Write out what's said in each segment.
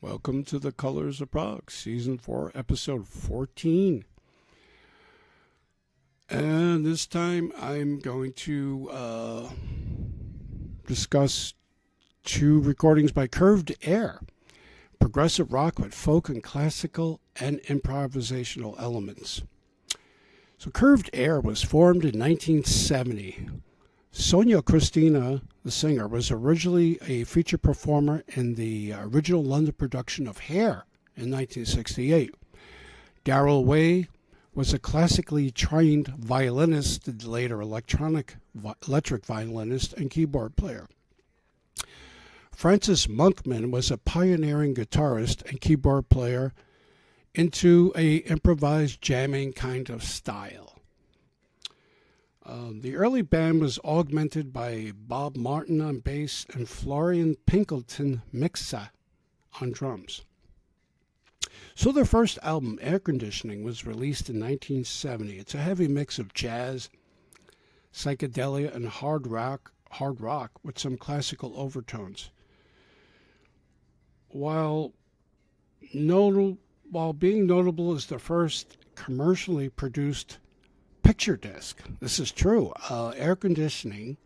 Welcome to the Colors of Prog, Season 4, Episode 14. And this time I'm going to discuss two recordings by Curved Air, progressive rock with folk and classical and improvisational elements. So Curved Air was formed in 1970. Sonia Christina, the singer, was originally a featured performer in the original London production of Hair in 1968. Darrell Way was a classically trained violinist and later electric violinist and keyboard player. Francis Monkman was a pioneering guitarist and keyboard player into a improvised jamming kind of style. The early band was augmented by Bob Martin on bass and Florian Pinkelton Mixa on drums. So their first album, Air Conditioning, was released in 1970. It's a heavy mix of jazz, psychedelia, and hard rock with some classical overtones. While being notable as the first commercially produced picture disc. This is true. Air Conditioning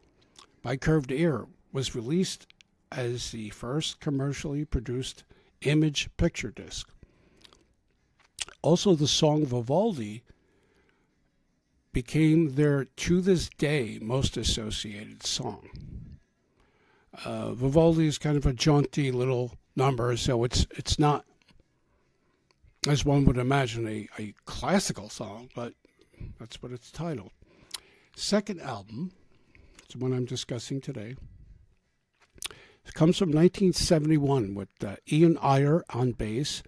by Curved Air was released as the first commercially produced image picture disc. Also, the song Vivaldi became their, to this day, most associated song. Vivaldi is kind of a jaunty little number, so it's not, as one would imagine, a classical song, but that's what it's titled. Second album, it's the one I'm discussing today. It comes from 1971 with Ian Iyer on bass,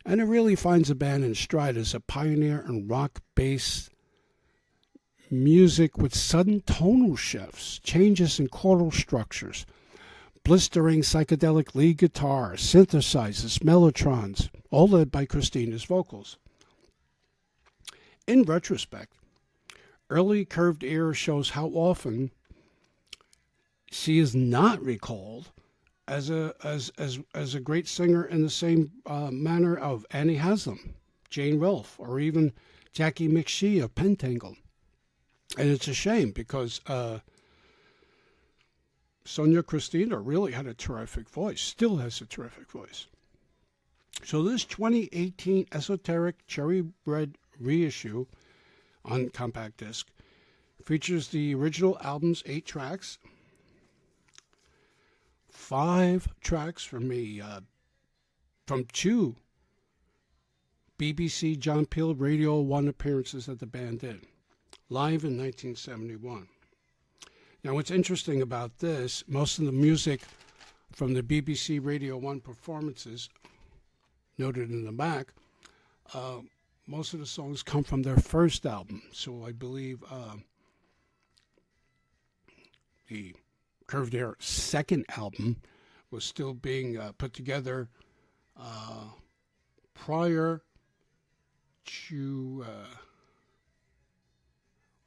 and it really finds the band in stride as a pioneer in rock-based music with sudden tonal shifts, changes in chordal structures, blistering psychedelic lead guitar, synthesizers, mellotrons, all led by Christina's vocals. In retrospect, early Curved Air shows how often she is not recalled as a great singer in the same manner of Annie Haslam, Jane Rolfe, or even Jackie McShee of Pentangle. And it's a shame because Sonia Christina really had a terrific voice, still has a terrific voice. So this 2018 esoteric cherry red reissue on compact disc features the original album's 8 tracks, 5 tracks from from 2 BBC John Peel Radio 1 appearances that the band did live in 1971. Now, what's interesting about this, most of the music from the BBC Radio 1 performances, noted in the back, most of the songs come from their first album. So I believe the Curved Air second album was still being put together prior to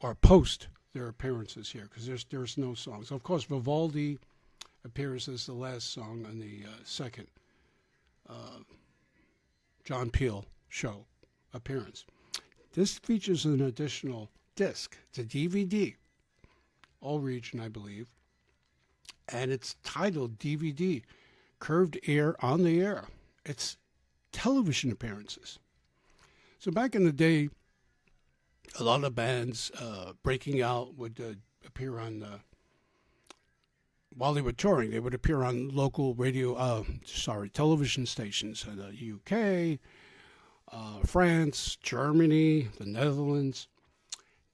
or post their appearances here, because there's no songs. Of course, Vivaldi appears as the last song on the second John Peel show appearance. This features an additional disc. It's a DVD, all region, I believe, and it's titled DVD Curved Air on the Air. It's television appearances. So back in the day, a lot of bands breaking out would appear on while they were touring. They would appear on local television stations in the UK, France, Germany, the Netherlands.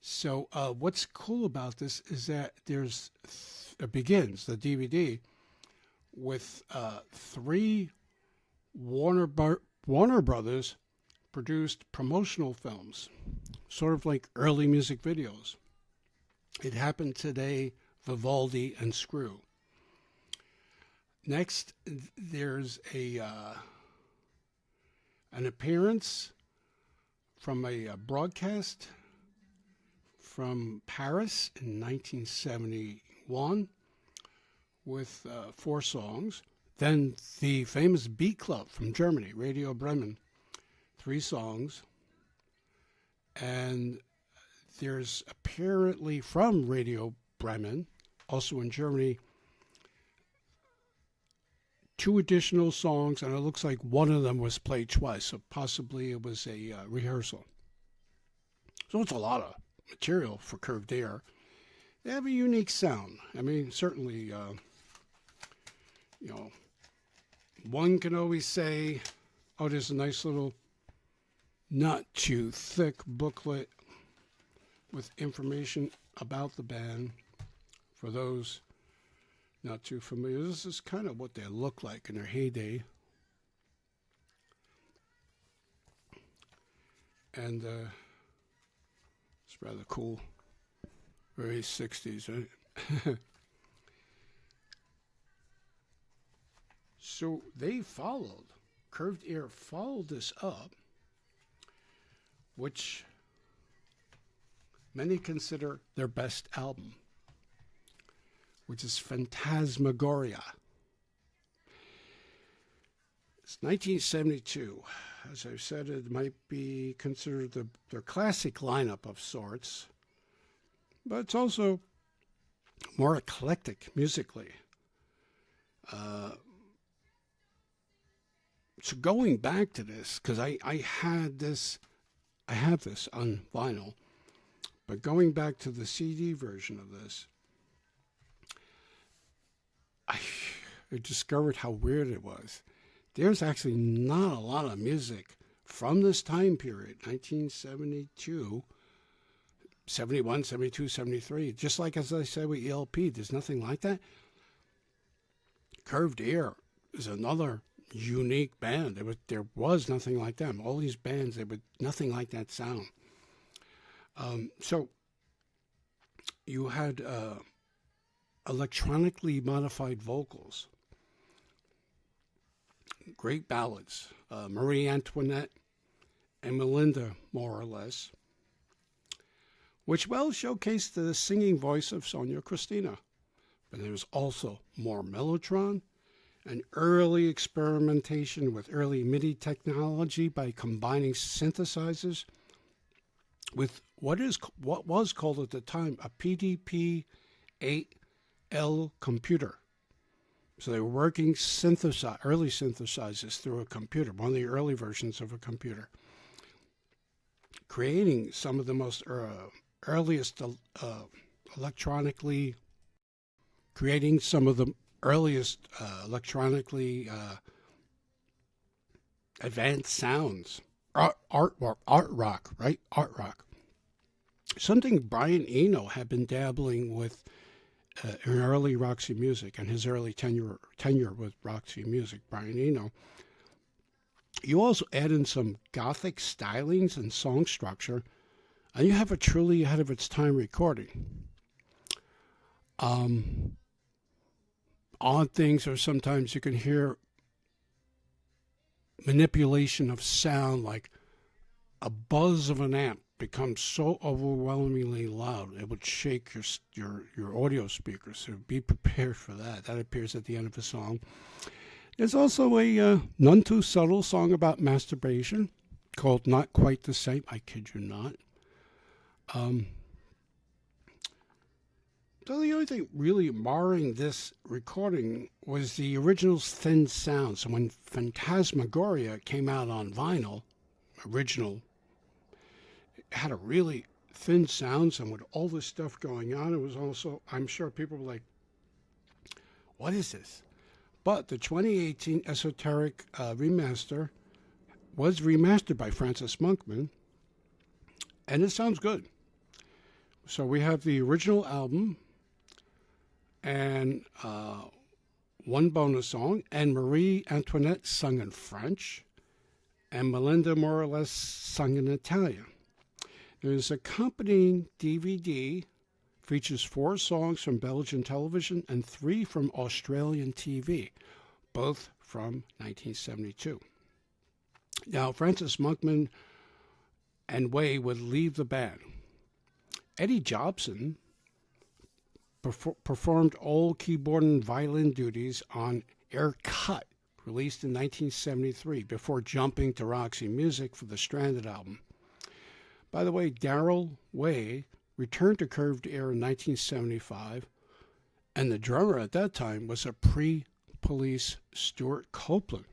So what's cool about this is that it begins, the DVD, with 3 Warner Brothers produced promotional films, sort of like early music videos. It Happened Today, Vivaldi, and Screw. Next, there's an appearance from a broadcast from Paris in 1971 with 4 songs. Then the famous Beat Club from Germany, Radio Bremen, 3 songs. And there's apparently from Radio Bremen, also in Germany, 2 additional songs, and it looks like one of them was played twice, so possibly it was a rehearsal. So it's a lot of material for Curved Air. They have a unique sound. I mean, certainly, one can always say, oh, there's a nice little not too thick booklet with information about the band for those not too familiar. This is kind of what they look like in their heyday. And it's rather cool. Very 60s, right? So Curved Air followed this up, which many consider their best album, which is Phantasmagoria. It's 1972. As I've said, it might be considered their classic lineup of sorts, but it's also more eclectic musically. So going back to this, because I have this on vinyl, but going back to the CD version of this, I discovered how weird it was. There's actually not a lot of music from this time period, 1972, 71, 72, 73. Just like as I said with ELP, there's nothing like that. Curved Air is another unique band. There was nothing like them. All these bands, they were nothing like that sound. So you had electronically modified vocals, great ballads, Marie Antoinette and Melinda, more or less, which well showcased the singing voice of Sonia Christina. But there was also more mellotron and early experimentation with early MIDI technology by combining synthesizers with what was called at the time a PDP-8L computer. So they were working early synthesizers through a computer, one of the early versions of a computer, creating some of the most earliest electronically advanced sounds. Art rock, right? Art rock. Something Brian Eno had been dabbling with in early Roxy Music and his early tenure with Roxy Music, Brian Eno. You also add in some gothic stylings and song structure, and you have a truly ahead of its time recording. Odd things are sometimes you can hear manipulation of sound, like a buzz of an amp becomes so overwhelmingly loud it would shake your audio speakers. So be prepared for that. That appears at the end of the song. There's also a none too subtle song about masturbation called Not Quite the Same. I kid you not. So the only thing really marring this recording was the original's thin sound. So when Phantasmagoria came out on vinyl, original, it had a really thin sound, and with all this stuff going on, it was also, I'm sure people were like, what is this? But the 2018 Esoteric remaster was remastered by Francis Monkman, and it sounds good. So we have the original album, and one bonus song, and Marie Antoinette sung in French, and Melinda more or less sung in Italian. There's accompanying DVD, features 4 songs from Belgian television and 3 from Australian TV, both from 1972. Now, Francis Monkman and Way would leave the band. Eddie Jobson performed all keyboard and violin duties on Air Cut, released in 1973, before jumping to Roxy Music for the Stranded album. By the way, Darrell Way returned to Curved Air in 1975, and the drummer at that time was a pre-Police Stuart Copeland.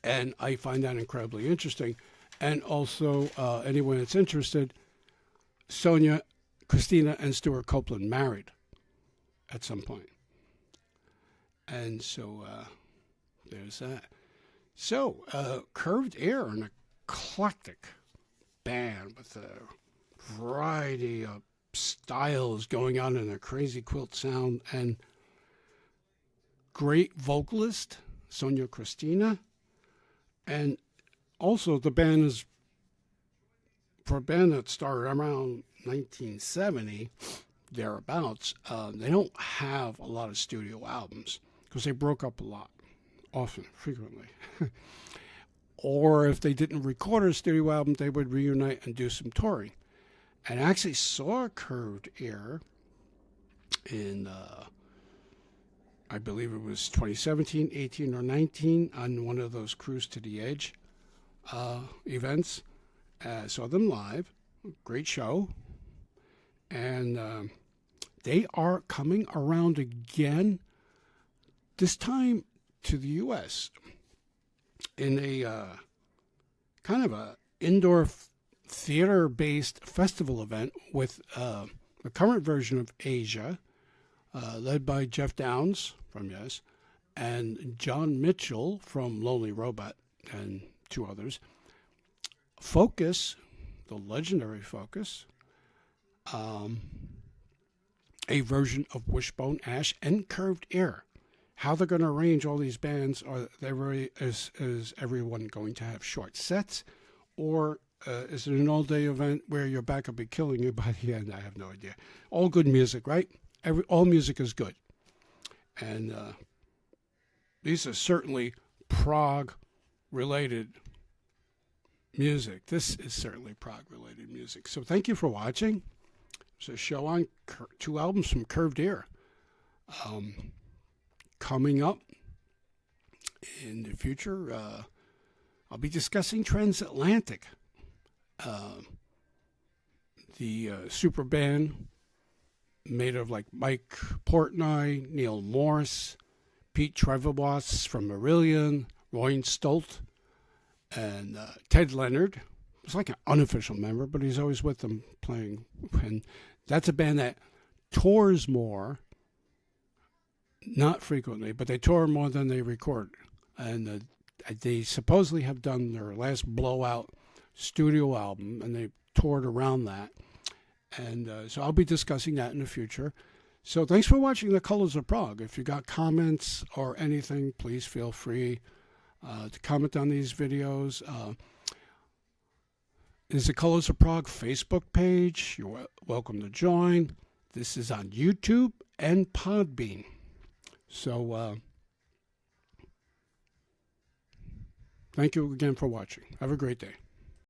And I find that incredibly interesting. And also, anyone that's interested, Sonia, Christina, and Stuart Copeland married at some point. And so there's that. So, Curved Air, an eclectic band with a variety of styles going on in a crazy quilt sound, and great vocalist, Sonia Christina. And also the band is, for a band that started around 1970, thereabouts, they don't have a lot of studio albums because they broke up a lot, often, frequently. Or if they didn't record a studio album, they would reunite and do some touring. And I actually saw Curved Air in, I believe it was 2017, 18, or 19, on one of those Cruise to the Edge events. Saw them live. Great show. And they are coming around again, this time to the U.S., in a kind of a indoor theater-based festival event with a current version of Asia, led by Jeff Downs from Yes, and John Mitchell from Lonely Robot, and two others. Focus, the legendary Focus, a version of Wishbone Ash, and Curved Air. How they're going to arrange all these bands, is everyone going to have short sets, or is it an all-day event where your back will be killing you by the end? I have no idea. All good music, right? All music is good. And these are certainly prog-related music. This is certainly prog-related music. So thank you for watching. It's a show on two albums from Curved Air. Coming up in the future, I'll be discussing Transatlantic, the super band made of like Mike Portnoy, Neil Morse, Pete Trevor-Boss from Marillion, Roy Stolt, and Ted Leonard. He's like an unofficial member, but he's always with them playing. And that's a band that tours more, not frequently, but they tour more than they record. And they supposedly have done their last blowout studio album, and they toured around that. And so I'll be discussing that in the future. So thanks for watching The Colors of Prog. If you got comments or anything, please feel free to comment on these videos. There's The Colors of Prog Facebook page. You're welcome to join. This is on YouTube and Podbean. So thank you again for watching. Have a great day.